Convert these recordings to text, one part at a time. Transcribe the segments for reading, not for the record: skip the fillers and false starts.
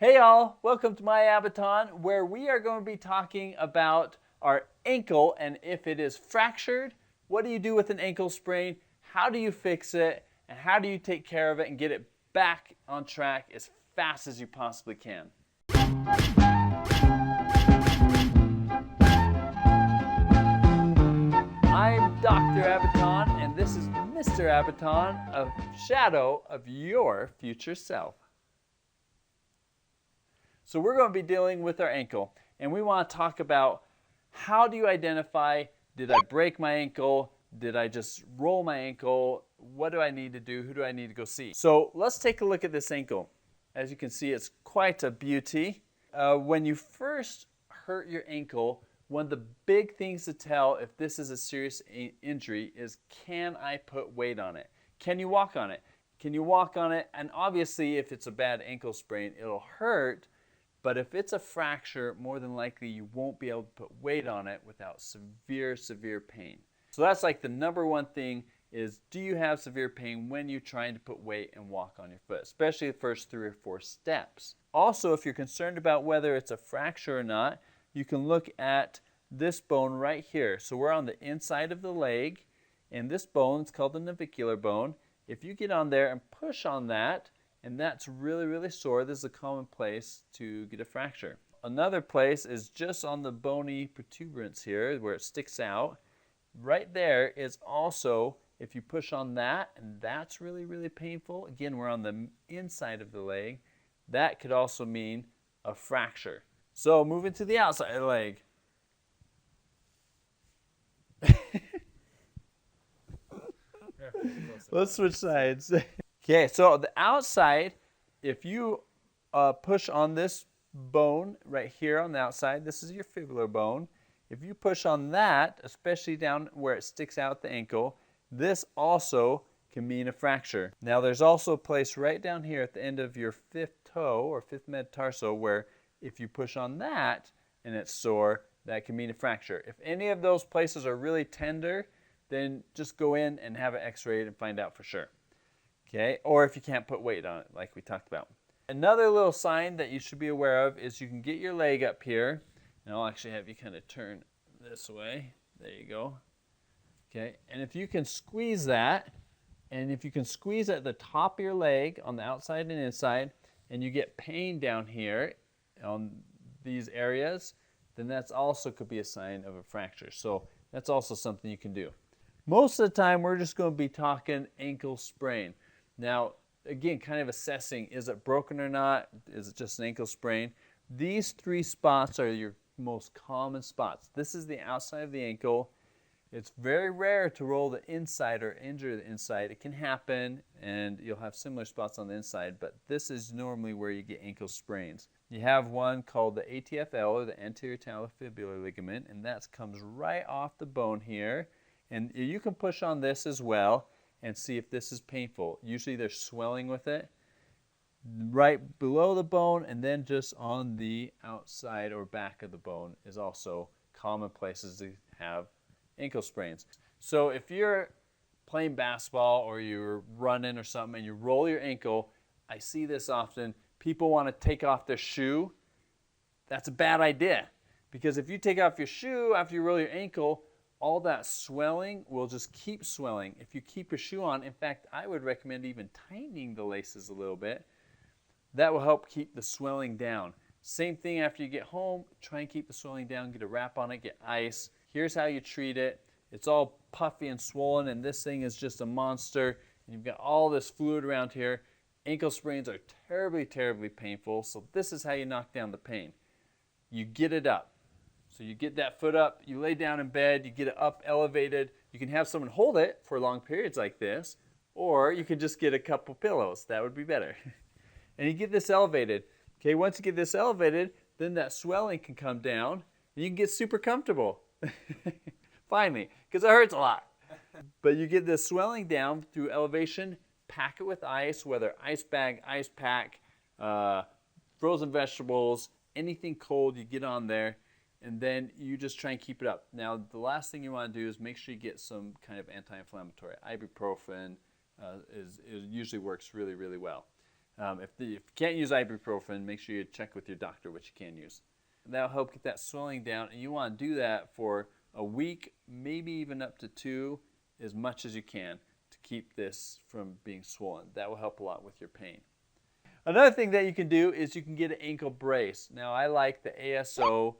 Hey all, welcome to my Abaton, where we are going to be talking about our ankle and if it is fractured, what do you do with an ankle sprain, how do you fix it, and how do you take care of it and get it back on track as fast as you possibly can. I'm Dr. Abaton, and this is Mr. Abaton, a shadow of your future self. So we're going to be dealing with our ankle, and we want to talk about how do you identify, did I break my ankle, did I just roll my ankle, what do I need to do, who do I need to go see? So let's take a look at this ankle. As you can see, it's quite a beauty. When you first hurt your ankle, one of the big things to tell if this is a serious injury is, can I put weight on it? Can you walk on it? Can you walk on it? And obviously, if it's a bad ankle sprain, it'll hurt. But if it's a fracture, more than likely you won't be able to put weight on it without severe, severe pain. So that's like the number one thing is, do you have severe pain when you're trying to put weight and walk on your foot, especially the first 3 or 4 steps. Also, if you're concerned about whether it's a fracture or not, you can look at this bone right here. So we're on the inside of the leg, and this bone is called the navicular bone. If you get on there and push on that, and that's really, really sore, this is a common place to get a fracture. Another place is just on the bony protuberance here where it sticks out. Right there is also, if you push on that, and that's really, really painful. Again, we're on the inside of the leg. That could also mean a fracture. So moving to the outside of the leg. Let's switch sides. Okay, so the outside, if you push on this bone right here on the outside, this is your fibular bone. If you push on that, especially down where it sticks out the ankle, this also can mean a fracture. Now there's also a place right down here at the end of your 5th toe or 5th metatarsal where if you push on that and it's sore, that can mean a fracture. If any of those places are really tender, then just go in and have it x-rayed and find out for sure. Okay, or if you can't put weight on it, like we talked about. Another little sign that you should be aware of is you can get your leg up here, and I'll actually have you kind of turn this way. There you go. Okay, and if you can squeeze that, and if you can squeeze at the top of your leg on the outside and inside, and you get pain down here on these areas, then that's also could be a sign of a fracture. So that's also something you can do. Most of the time, we're just going to be talking ankle sprain. Now, again, kind of assessing, is it broken or not? Is it just an ankle sprain? These 3 spots are your most common spots. This is the outside of the ankle. It's very rare to roll the inside or injure the inside. It can happen, and you'll have similar spots on the inside, but this is normally where you get ankle sprains. You have one called the ATFL, or the anterior talofibular ligament, and that comes right off the bone here. And you can push on this as well and see if this is painful. Usually there's swelling with it right below the bone, and then just on the outside or back of the bone is also common places to have ankle sprains. So if you're playing basketball or you're running or something and you roll your ankle, I see this often. People want to take off their shoe. That's a bad idea, because if you take off your shoe after you roll your ankle, all that swelling will just keep swelling. If you keep your shoe on, in fact, I would recommend even tightening the laces a little bit. That will help keep the swelling down. Same thing after you get home, try and keep the swelling down, get a wrap on it, get ice. Here's how you treat it. It's all puffy and swollen, and this thing is just a monster, and you've got all this fluid around here. Ankle sprains are terribly, terribly painful, so this is how you knock down the pain. You get it up. So you get that foot up, you lay down in bed, you get it up elevated. You can have someone hold it for long periods like this, or you can just get a couple pillows. That would be better. And you get this elevated. Okay, once you get this elevated, then that swelling can come down, and you can get super comfortable. Finally, because it hurts a lot. But you get this swelling down through elevation, pack it with ice, whether ice bag, ice pack, frozen vegetables, anything cold, you get on there. And then you just try and keep it up. Now, the last thing you want to do is make sure you get some kind of anti-inflammatory. Ibuprofen usually works really, really well. If you can't use ibuprofen, make sure you check with your doctor what you can use. And that'll help get that swelling down, and you want to do that for a week, maybe even up to 2, as much as you can to keep this from being swollen. That will help a lot with your pain. Another thing that you can do is you can get an ankle brace. Now I like the ASO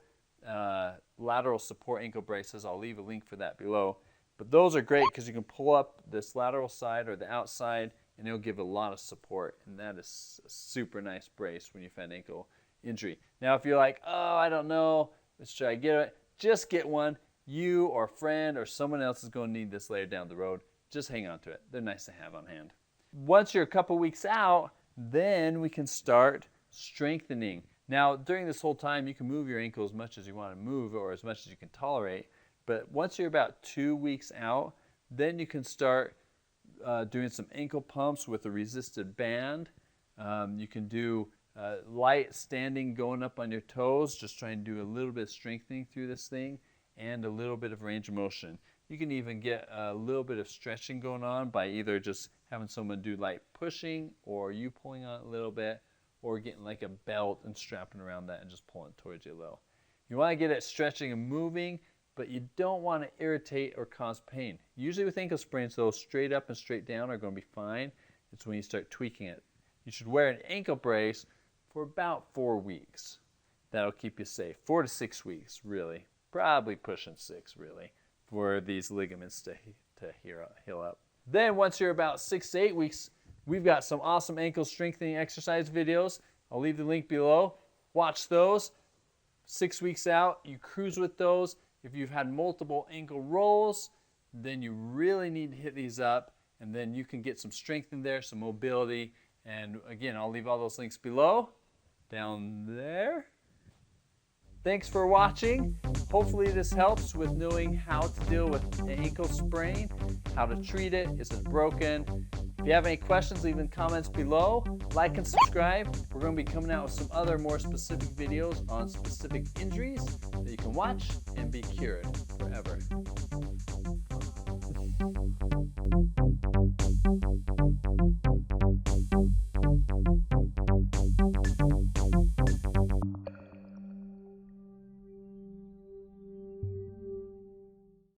lateral support ankle braces. I'll leave a link for that below. But those are great because you can pull up this lateral side or the outside and it'll give a lot of support. And that is a super nice brace when you've had ankle injury. Now if you're like, oh, I don't know, should I get it? Just get one. You or a friend or someone else is going to need this later down the road. Just hang on to it. They're nice to have on hand. Once you're a couple weeks out, then we can start strengthening. Now, during this whole time, you can move your ankle as much as you want to move or as much as you can tolerate. But once you're about 2 weeks out, then you can start doing some ankle pumps with a resisted band. You can do light standing going up on your toes, just trying to do a little bit of strengthening through this thing and a little bit of range of motion. You can even get a little bit of stretching going on by either just having someone do light pushing or you pulling on it a little bit or getting like a belt and strapping around that and just pulling towards you a little. You want to get it stretching and moving, but you don't want to irritate or cause pain. Usually with ankle sprains, though, straight up and straight down are going to be fine. It's when you start tweaking it. You should wear an ankle brace for about 4 weeks. That'll keep you safe. 4 to 6 weeks, really. Probably pushing 6, really, for these ligaments to heal up. Then once you're about 6 to 8 weeks, we've got some awesome ankle strengthening exercise videos. I'll leave the link below. Watch those. 6 weeks out, you cruise with those. If you've had multiple ankle rolls, then you really need to hit these up, and then you can get some strength in there, some mobility. And again, I'll leave all those links below, down there. Thanks for watching. Hopefully this helps with knowing how to deal with an ankle sprain, how to treat it, is it broken. If you have any questions, leave in comments below. Like and subscribe. We're going to be coming out with some other more specific videos on specific injuries that you can watch and be cured forever.